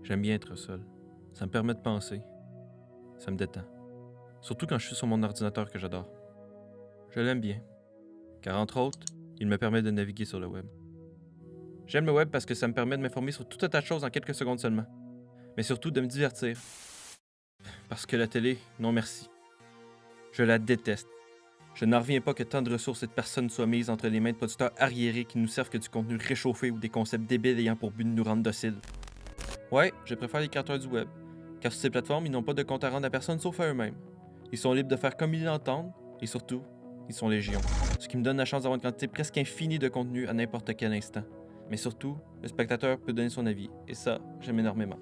J'aime bien être seul. Ça me permet de penser. Ça me détend. Surtout quand je suis sur mon ordinateur que j'adore. Je l'aime bien. Car entre autres, il me permet de naviguer sur le web. J'aime le web parce que ça me permet de m'informer sur tout un tas de choses en quelques secondes seulement. Mais surtout de me divertir. Parce que la télé, non merci. Je la déteste. Je n'en reviens pas que tant de ressources et de personnes soient mises entre les mains de producteurs arriérés qui nous servent que du contenu réchauffé ou des concepts débiles ayant pour but de nous rendre dociles. Ouais, je préfère les créateurs du web, car sur ces plateformes, ils n'ont pas de compte à rendre à personne sauf à eux-mêmes. Ils sont libres de faire comme ils l'entendent, et surtout, ils sont légion. Ce qui me donne la chance d'avoir une quantité presque infinie de contenu à n'importe quel instant. Mais surtout, le spectateur peut donner son avis, et ça, j'aime énormément.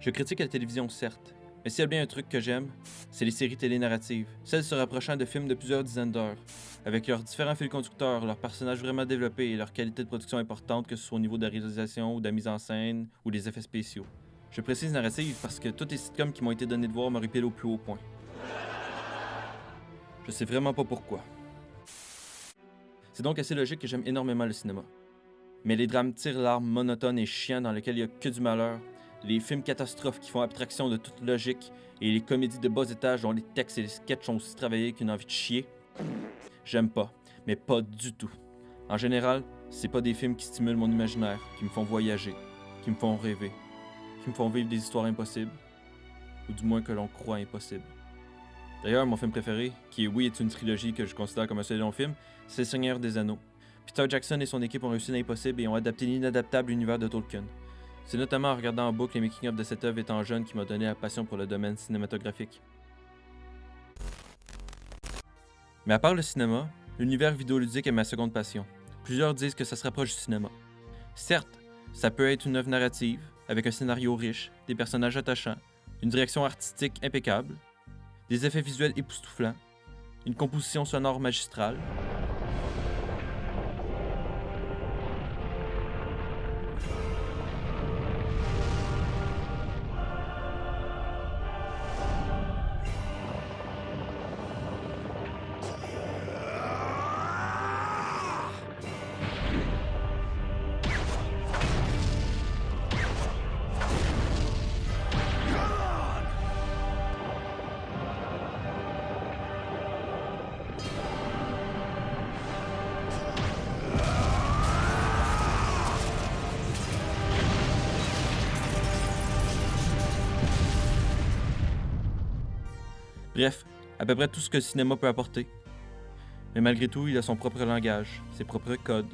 Je critique la télévision, certes, mais s'il y a bien un truc que j'aime, c'est les séries télé narratives, celles se rapprochant de films de plusieurs dizaines d'heures, avec leurs différents fils conducteurs, leurs personnages vraiment développés et leur qualité de production importante, que ce soit au niveau de la réalisation ou de la mise en scène ou des effets spéciaux. Je précise narrative parce que toutes les sitcoms qui m'ont été donnés de voir m'horripilent au plus haut point. Je sais vraiment pas pourquoi. C'est donc assez logique que j'aime énormément le cinéma. Mais les drames tire-larmes monotones et chiants dans lesquels il n'y a que du malheur, les films catastrophes qui font abstraction de toute logique et les comédies de bas étage dont les textes et les sketchs sont aussi travaillés qu'une envie de chier, j'aime pas, mais pas du tout. En général, c'est pas des films qui stimulent mon imaginaire, qui me font voyager, qui me font rêver, qui me font vivre des histoires impossibles, ou du moins que l'on croit impossibles. D'ailleurs, mon film préféré, qui oui est une trilogie que je considère comme un seul long film, c'est Le Seigneur des Anneaux. Peter Jackson et son équipe ont réussi l'impossible et ont adapté l'inadaptable univers de Tolkien. C'est notamment en regardant en boucle les making-of de cette œuvre étant jeune qui m'a donné la passion pour le domaine cinématographique. Mais à part le cinéma, l'univers vidéoludique est ma seconde passion. Plusieurs disent que ça se rapproche du cinéma. Certes, ça peut être une œuvre narrative, avec un scénario riche, des personnages attachants, une direction artistique impeccable, des effets visuels époustouflants, une composition sonore magistrale, bref, à peu près tout ce que le cinéma peut apporter. Mais malgré tout, il a son propre langage, ses propres codes,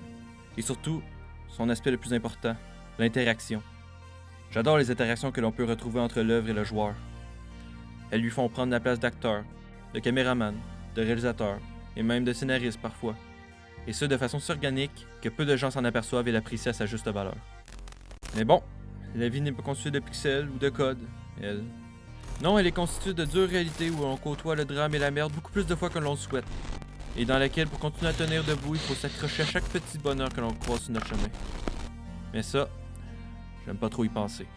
et surtout, son aspect le plus important, l'interaction. J'adore les interactions que l'on peut retrouver entre l'œuvre et le joueur. Elles lui font prendre la place d'acteur, de caméraman, de réalisateur, et même de scénariste parfois. Et ce de façon si organique que peu de gens s'en aperçoivent et l'apprécient à sa juste valeur. Mais bon, la vie n'est pas constituée de pixels ou de codes, elle. Non, elle est constituée de dures réalités où on côtoie le drame et la merde beaucoup plus de fois que l'on le souhaite. Et dans laquelle, pour continuer à tenir debout, il faut s'accrocher à chaque petit bonheur que l'on croise sur notre chemin. Mais ça, j'aime pas trop y penser.